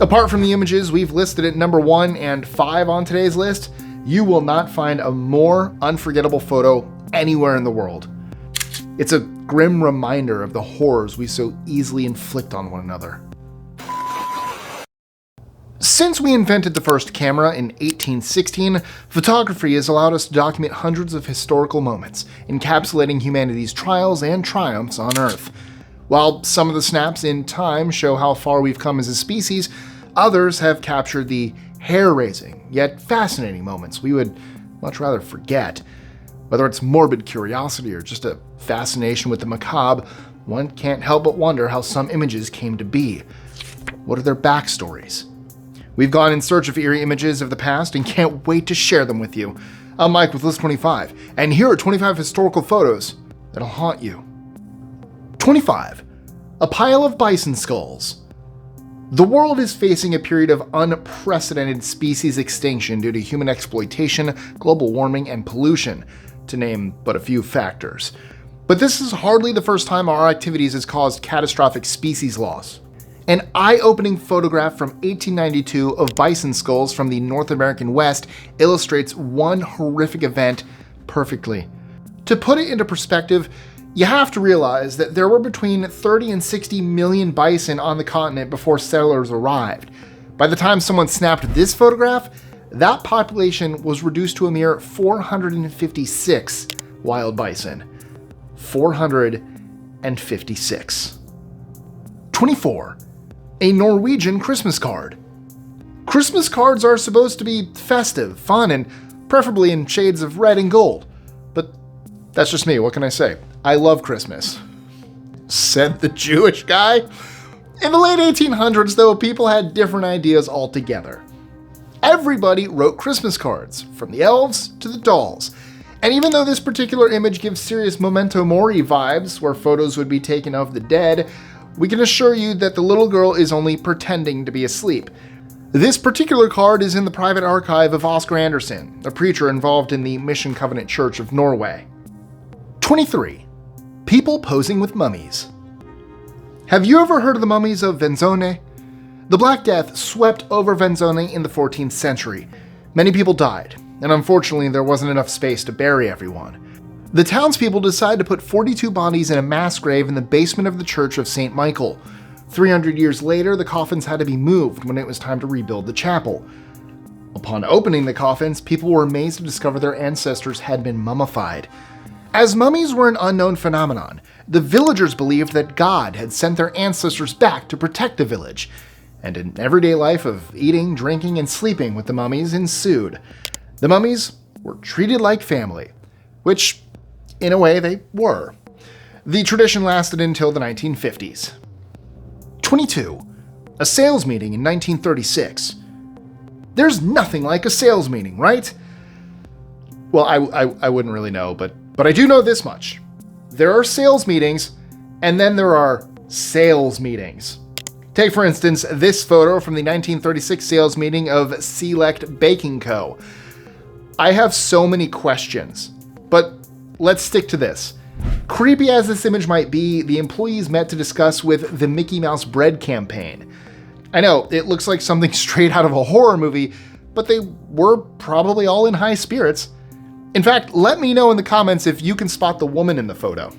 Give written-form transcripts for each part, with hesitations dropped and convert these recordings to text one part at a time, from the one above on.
Apart from the images we've listed at number 1 and 5 on today's list, you will not find a more unforgettable photo anywhere in the world. It's a grim reminder of the horrors we so easily inflict on one another. Since we invented the first camera in 1816, photography has allowed us to document hundreds of historical moments, encapsulating humanity's trials and triumphs on Earth. While some of the snaps in time show how far we've come as a species, others have captured the hair-raising, yet fascinating moments we would much rather forget. Whether it's morbid curiosity or just a fascination with the macabre, one can't help but wonder how some images came to be. What are their backstories? We've gone in search of eerie images of the past and can't wait to share them with you. I'm Mike with List 25, and here are 25 historical photos that'll haunt you. 25. A pile of bison skulls. The world is facing a period of unprecedented species extinction due to human exploitation, global warming, and pollution, to name but a few factors. But this is hardly the first time our activities has caused catastrophic species loss. An eye-opening photograph from 1892 of bison skulls from the North American West illustrates one horrific event perfectly. To put it into perspective, you have to realize that there were between 30 and 60 million bison on the continent before settlers arrived. By the time someone snapped this photograph, that population was reduced to a mere 456 wild bison. 456. 24. A Norwegian Christmas card. Christmas cards are supposed to be festive, fun, and preferably in shades of red and gold. But that's just me, what can I say? I love Christmas. Said the Jewish guy. In the late 1800s, though, people had different ideas altogether. Everybody wrote Christmas cards, from the elves to the dolls. And even though this particular image gives serious memento mori vibes, where photos would be taken of the dead, we can assure you that the little girl is only pretending to be asleep. This particular card is in the private archive of Oscar Anderson, a preacher involved in the Mission Covenant Church of Norway. 23. People posing with mummies. Have you ever heard of the mummies of Venzone? The Black Death swept over Venzone in the 14th century. Many people died, and unfortunately there wasn't enough space to bury everyone. The townspeople decided to put 42 bodies in a mass grave in the basement of the Church of St. Michael. 300 years later, the coffins had to be moved when it was time to rebuild the chapel. Upon opening the coffins, people were amazed to discover their ancestors had been mummified. As mummies were an unknown phenomenon, the villagers believed that God had sent their ancestors back to protect the village, and an everyday life of eating, drinking, and sleeping with the mummies ensued. The mummies were treated like family, which, in a way, they were. The tradition lasted until the 1950s. 22. A sales meeting in 1936. There's nothing like a sales meeting, right? Well, I wouldn't really know, but I do know this much. There are sales meetings, and then there are sales meetings. Take, for instance, this photo from the 1936 sales meeting of Select Baking Co. I have so many questions, but let's stick to this. Creepy as this image might be, the employees met to discuss with the Mickey Mouse Bread campaign. I know, it looks like something straight out of a horror movie, but they were probably all in high spirits. In fact, let me know in the comments if you can spot the woman in the photo.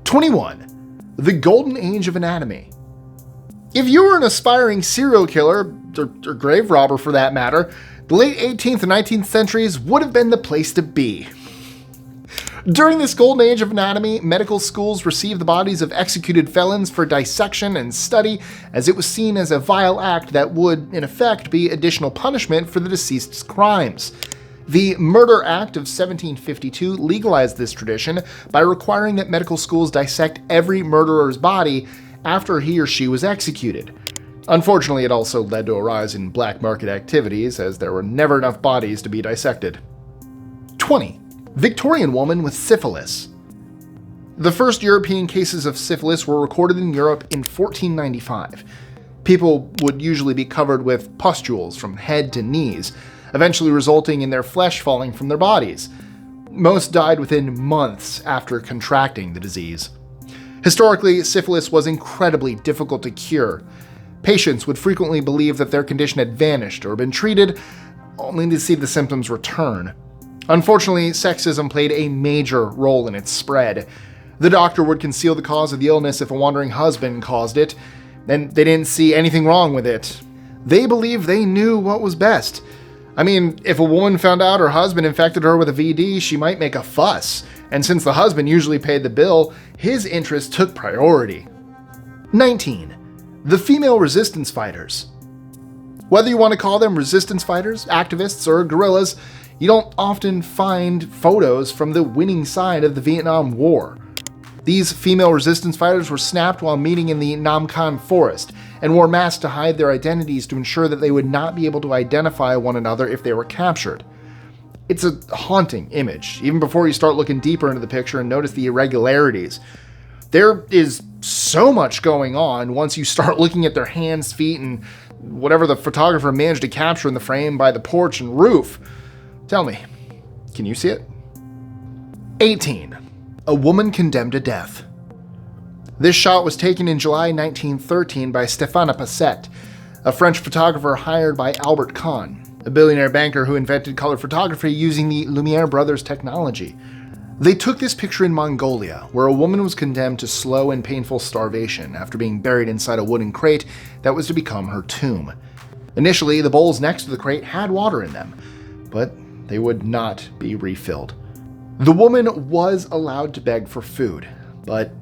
21. The Golden Age of Anatomy. If you were an aspiring serial killer, or grave robber for that matter, the late 18th and 19th centuries would have been the place to be. During this golden age of anatomy, medical schools received the bodies of executed felons for dissection and study, as it was seen as a vile act that would, in effect, be additional punishment for the deceased's crimes. The Murder Act of 1752 legalized this tradition by requiring that medical schools dissect every murderer's body after he or she was executed. Unfortunately, it also led to a rise in black market activities, as there were never enough bodies to be dissected. 20. Victorian woman with syphilis. The first European cases of syphilis were recorded in Europe in 1495. People would usually be covered with pustules from head to knees, eventually resulting in their flesh falling from their bodies. Most died within months after contracting the disease. Historically, syphilis was incredibly difficult to cure. Patients would frequently believe that their condition had vanished or been treated, only to see the symptoms return. Unfortunately, sexism played a major role in its spread. The doctor would conceal the cause of the illness if a wandering husband caused it, and they didn't see anything wrong with it. They believed they knew what was best. I mean, if a woman found out her husband infected her with a VD, she might make a fuss, and since the husband usually paid the bill, his interest took priority. 19. The female resistance fighters. Whether you want to call them resistance fighters, activists, or guerrillas, you don't often find photos from the winning side of the Vietnam War. These female resistance fighters were snapped while meeting in the Nam Can forest and wore masks to hide their identities to ensure that they would not be able to identify one another if they were captured. It's a haunting image, even before you start looking deeper into the picture and notice the irregularities. There is so much going on once you start looking at their hands, feet, and whatever the photographer managed to capture in the frame by the porch and roof. Tell me, can you see it? 18. A woman condemned to death. This shot was taken in July 1913 by Stéphane Passet, a French photographer hired by Albert Kahn, a billionaire banker who invented color photography using the Lumiere brothers technology. They took this picture in Mongolia, where a woman was condemned to slow and painful starvation after being buried inside a wooden crate that was to become her tomb. Initially, the bowls next to the crate had water in them, but they would not be refilled. The woman was allowed to beg for food, but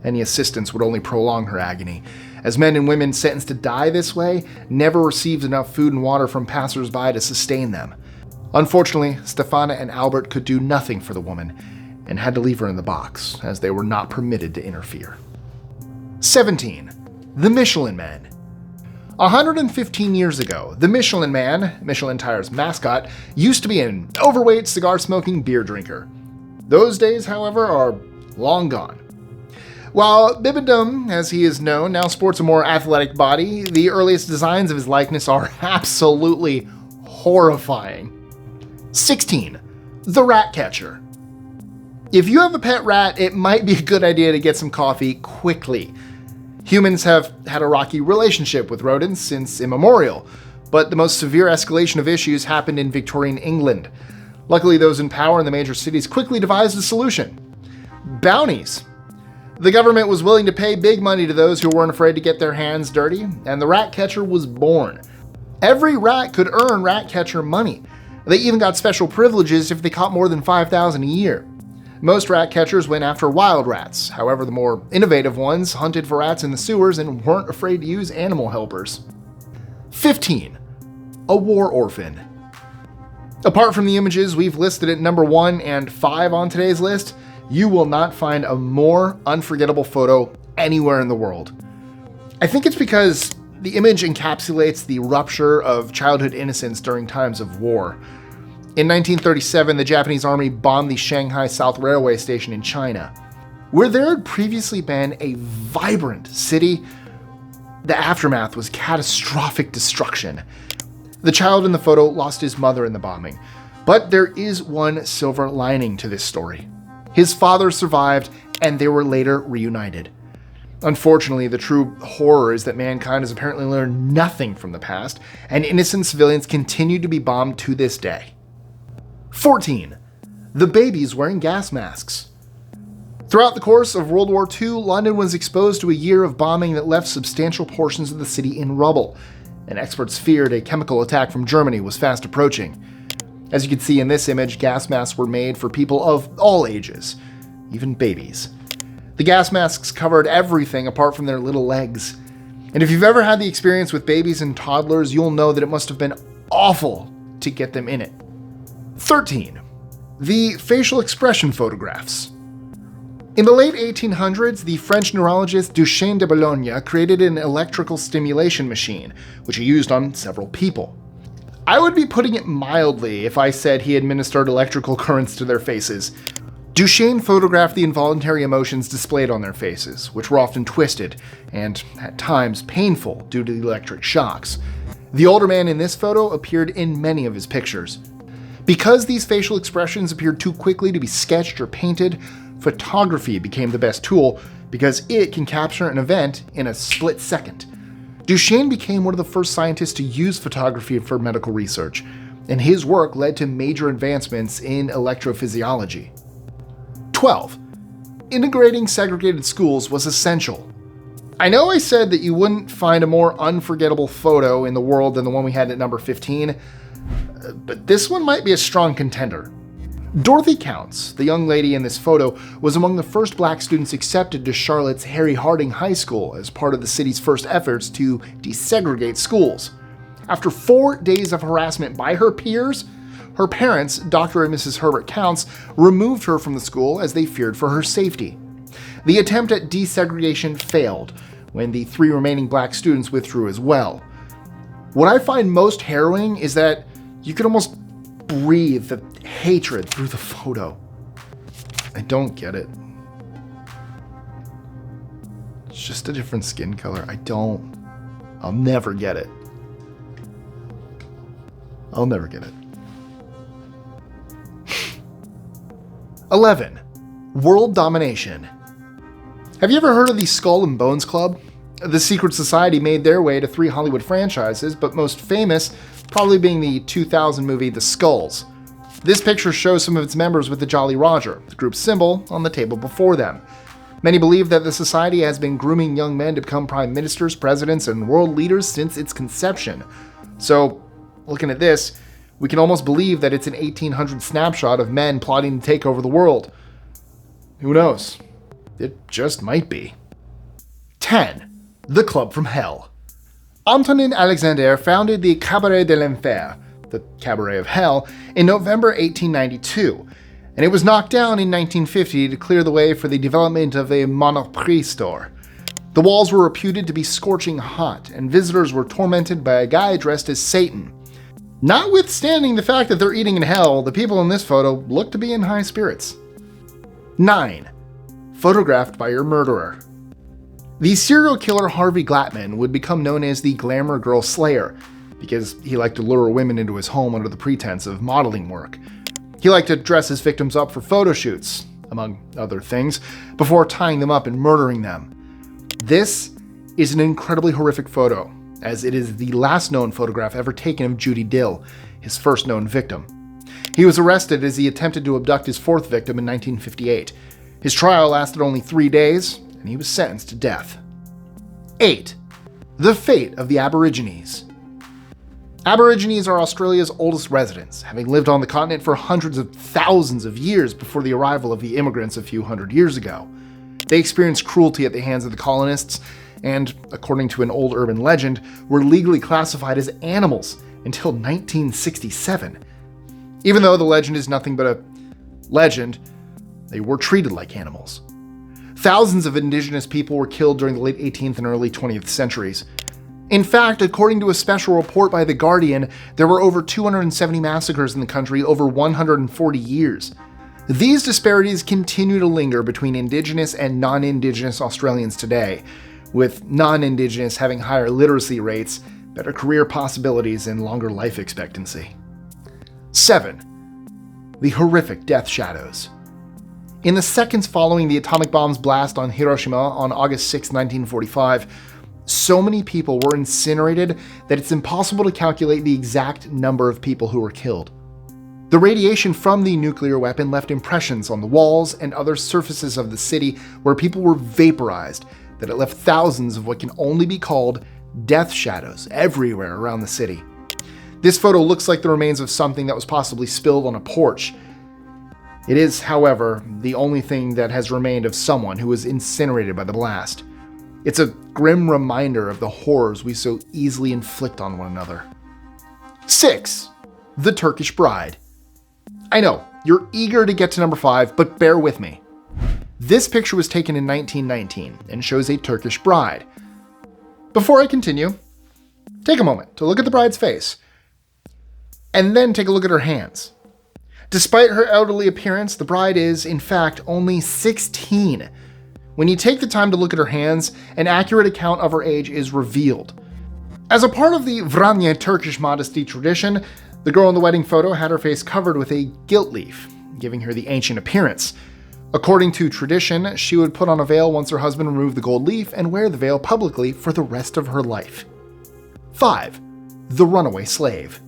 any assistance would only prolong her agony, as men and women sentenced to die this way never received enough food and water from passers-by to sustain them. Unfortunately, Stefana and Albert could do nothing for the woman and had to leave her in the box, as they were not permitted to interfere. 17. The Michelin Men. 115 years ago, the Michelin Man, Michelin Tire's mascot, used to be an overweight, cigar-smoking beer drinker. Those days, however, are long gone. While Bibendum, as he is known, now sports a more athletic body, the earliest designs of his likeness are absolutely horrifying. 16. The Rat Catcher. If you have a pet rat, it might be a good idea to get some coffee quickly. Humans have had a rocky relationship with rodents since immemorial, but the most severe escalation of issues happened in Victorian England. Luckily, those in power in the major cities quickly devised a solution. Bounties. The government was willing to pay big money to those who weren't afraid to get their hands dirty, and the rat catcher was born. Every rat could earn rat catcher money. They even got special privileges if they caught more than 5,000 a year. Most rat catchers went after wild rats. However, the more innovative ones hunted for rats in the sewers and weren't afraid to use animal helpers. 15. A War Orphan. Apart from the images we've listed at number 1 and 5 on today's list, you will not find a more unforgettable photo anywhere in the world. I think it's because the image encapsulates the rupture of childhood innocence during times of war. In 1937, the Japanese army bombed the Shanghai South Railway Station in China. Where there had previously been a vibrant city, the aftermath was catastrophic destruction. The child in the photo lost his mother in the bombing, but there is one silver lining to this story. His father survived, and they were later reunited. Unfortunately, the true horror is that mankind has apparently learned nothing from the past, and innocent civilians continue to be bombed to this day. 14. The babies wearing gas masks. Throughout the course of World War II, London was exposed to a year of bombing that left substantial portions of the city in rubble, and experts feared a chemical attack from Germany was fast approaching. As you can see in this image, gas masks were made for people of all ages, even babies. The gas masks covered everything apart from their little legs. And if you've ever had the experience with babies and toddlers, you'll know that it must have been awful to get them in it. 13. The facial expression photographs. In the late 1800s, the French neurologist Duchesne de Boulogne created an electrical stimulation machine, which he used on several people. I would be putting it mildly if I said he administered electrical currents to their faces. Duchesne photographed the involuntary emotions displayed on their faces, which were often twisted and, at times, painful due to the electric shocks. The older man in this photo appeared in many of his pictures. Because these facial expressions appeared too quickly to be sketched or painted, photography became the best tool because it can capture an event in a split second. Duchenne became one of the first scientists to use photography for medical research, and his work led to major advancements in electrophysiology. 12. Integrating segregated schools was essential. I know I said that you wouldn't find a more unforgettable photo in the world than the one we had at number 15, but this one might be a strong contender. Dorothy Counts, the young lady in this photo, was among the first black students accepted to Charlotte's Harry Harding High School as part of the city's first efforts to desegregate schools. After 4 days of harassment by her peers, her parents, Dr. and Mrs. Herbert Counts, removed her from the school as they feared for her safety. The attempt at desegregation failed when the 3 remaining black students withdrew as well. What I find most harrowing is that you could almost breathe the hatred through the photo. I don't get it. It's just a different skin color. I'll never get it. I'll never get it. 11. World Domination. Have you ever heard of the Skull and Bones Club? The secret society made their way to 3 Hollywood franchises, but most famous probably being the 2000 movie The Skulls. This picture shows some of its members with the Jolly Roger, the group's symbol, on the table before them. Many believe that the society has been grooming young men to become prime ministers, presidents, and world leaders since its conception. So, looking at this, we can almost believe that it's an 1800 snapshot of men plotting to take over the world. Who knows? It just might be. 10. The Club from Hell. Antonin Alexander founded the Cabaret de l'Enfer, the Cabaret of Hell, in November 1892, and it was knocked down in 1950 to clear the way for the development of a Monoprix store. The walls were reputed to be scorching hot, and visitors were tormented by a guy dressed as Satan. Notwithstanding the fact that they're eating in hell, the people in this photo look to be in high spirits. 9. Photographed by your murderer. The serial killer Harvey Glatman would become known as the Glamour Girl Slayer because he liked to lure women into his home under the pretense of modeling work. He liked to dress his victims up for photo shoots, among other things, before tying them up and murdering them. This is an incredibly horrific photo, as it is the last known photograph ever taken of Judy Dill, his first known victim. He was arrested as he attempted to abduct his 4th victim in 1958. His trial lasted only 3 days, and he was sentenced to death. 8. The fate of the Aborigines. Aborigines are Australia's oldest residents, having lived on the continent for hundreds of thousands of years before the arrival of the immigrants a few hundred years ago. They experienced cruelty at the hands of the colonists, and, according to an old urban legend, were legally classified as animals until 1967. Even though the legend is nothing but a legend, they were treated like animals. Thousands of indigenous people were killed during the late 18th and early 20th centuries. In fact, according to a special report by The Guardian, there were over 270 massacres in the country over 140 years. These disparities continue to linger between indigenous and non-indigenous Australians today, with non-indigenous having higher literacy rates, better career possibilities, and longer life expectancy. 7. The horrific death shadows. In the seconds following the atomic bomb's blast on Hiroshima on August 6, 1945, so many people were incinerated that it's impossible to calculate the exact number of people who were killed. The radiation from the nuclear weapon left impressions on the walls and other surfaces of the city where people were vaporized, that it left thousands of what can only be called death shadows everywhere around the city. This photo looks like the remains of something that was possibly spilled on a porch. It is, however, the only thing that has remained of someone who was incinerated by the blast. It's a grim reminder of the horrors we so easily inflict on one another. 6. The Turkish Bride. I know, you're eager to get to number 5, but bear with me. This picture was taken in 1919 and shows a Turkish bride. Before I continue, take a moment to look at the bride's face, and then take a look at her hands. Despite her elderly appearance, the bride is, in fact, only 16. When you take the time to look at her hands, an accurate account of her age is revealed. As a part of the Vranje Turkish modesty tradition, the girl in the wedding photo had her face covered with a gilt leaf, giving her the ancient appearance. According to tradition, she would put on a veil once her husband removed the gold leaf and wear the veil publicly for the rest of her life. 5. The Runaway Slave.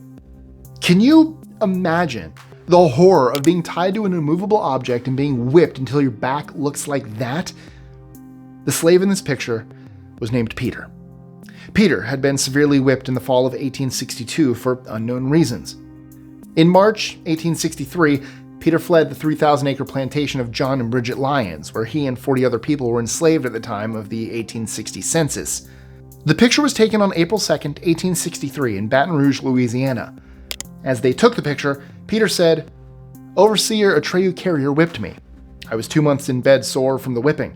Can you imagine the horror of being tied to an immovable object and being whipped until your back looks like that? The slave in this picture was named Peter. Peter had been severely whipped in the fall of 1862 for unknown reasons. In March 1863, Peter fled the 3,000-acre plantation of John and Bridget Lyons, where he and 40 other people were enslaved at the time of the 1860 census. The picture was taken on April 2, 1863 in Baton Rouge, Louisiana. As they took the picture, Peter said, "Overseer Atreyu Carrier whipped me. I was 2 months in bed sore from the whipping.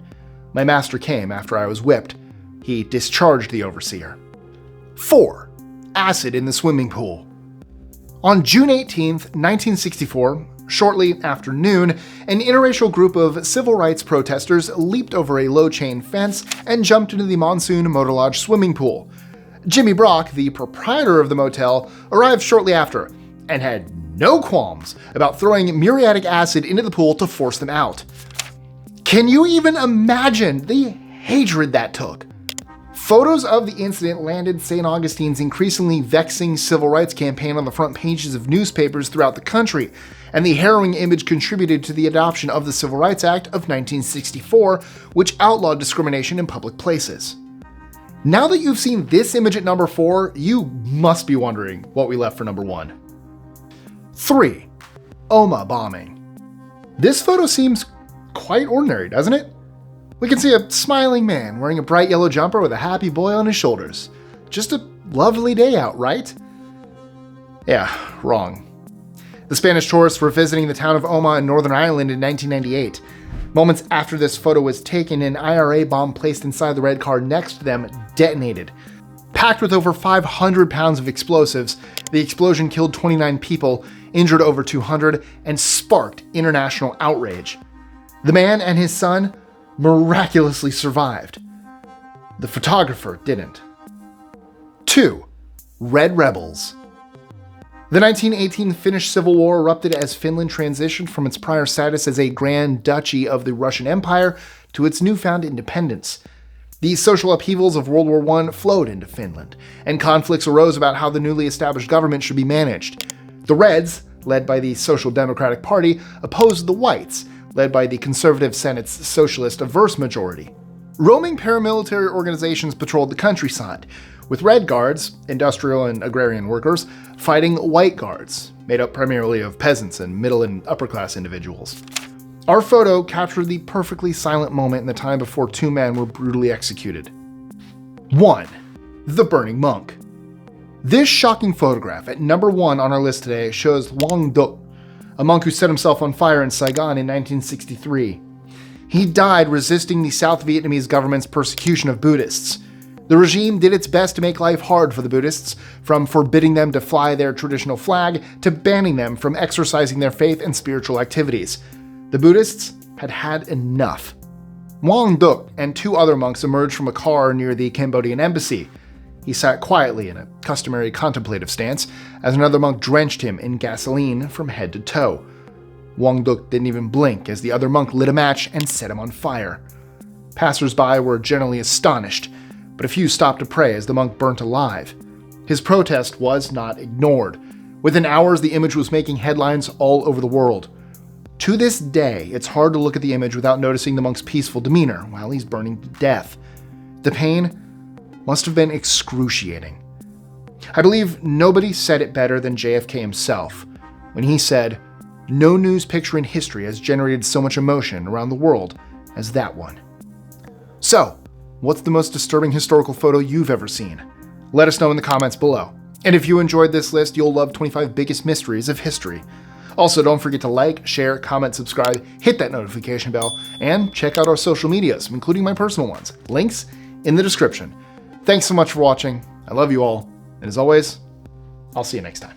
My master came after I was whipped. He discharged the overseer." 4. Acid in the swimming pool. On June 18, 1964, shortly after noon, an interracial group of civil rights protesters leaped over a low-chain fence and jumped into the Monsoon Motor Lodge swimming pool. Jimmy Brock, the proprietor of the motel, arrived shortly after and had no qualms about throwing muriatic acid into the pool to force them out. Can you even imagine the hatred that took? Photos of the incident landed St. Augustine's increasingly vexing civil rights campaign on the front pages of newspapers throughout the country, and the harrowing image contributed to the adoption of the Civil Rights Act of 1964, which outlawed discrimination in public places. Now that you've seen this image at number 4, you must be wondering what we left for number 1. 3. Omagh Bombing. This photo seems quite ordinary, doesn't it? We can see a smiling man wearing a bright yellow jumper with a happy boy on his shoulders. Just a lovely day out, right? Yeah, wrong. The Spanish tourists were visiting the town of Omagh in Northern Ireland in 1998. Moments after this photo was taken, an IRA bomb placed inside the red car next to them detonated. Packed with over 500 pounds of explosives, the explosion killed 29 people, injured over 200, and sparked international outrage. The man and his son miraculously survived. The photographer didn't. 2. Red Rebels. The 1918 Finnish Civil War erupted as Finland transitioned from its prior status as a Grand Duchy of the Russian Empire to its newfound independence. The social upheavals of World War I flowed into Finland, and conflicts arose about how the newly established government should be managed. The Reds, led by the Social Democratic Party, opposed the Whites, led by the Conservative Senate's socialist-averse majority. Roaming paramilitary organizations patrolled the countryside, with Red Guards, industrial and agrarian workers, fighting White Guards, made up primarily of peasants and middle and upper-class individuals. Our photo captured the perfectly silent moment in the time before 2 men were brutally executed. 1. The Burning Monk. This shocking photograph at number 1 on our list today shows Luang Duc, a monk who set himself on fire in Saigon in 1963. He died resisting the South Vietnamese government's persecution of Buddhists. The regime did its best to make life hard for the Buddhists, from forbidding them to fly their traditional flag to banning them from exercising their faith and spiritual activities. The Buddhists had had enough. Luang Duc and 2 other monks emerged from a car near the Cambodian embassy. He sat quietly in a customary contemplative stance as another monk drenched him in gasoline from head to toe. Luang Duc didn't even blink as the other monk lit a match and set him on fire. Passers-by were generally astonished, but a few stopped to pray as the monk burnt alive. His protest was not ignored. Within hours, the image was making headlines all over the world. To this day, it's hard to look at the image without noticing the monk's peaceful demeanor while he's burning to death. The pain must have been excruciating. I believe nobody said it better than JFK himself when he said, "No news picture in history has generated so much emotion around the world as that one." So, what's the most disturbing historical photo you've ever seen? Let us know in the comments below. And if you enjoyed this list, you'll love 25 biggest mysteries of history. Also, don't forget to like, share, comment, subscribe, hit that notification bell, and check out our social medias, including my personal ones. Links in the description. Thanks so much for watching. I love you all. And as always, I'll see you next time.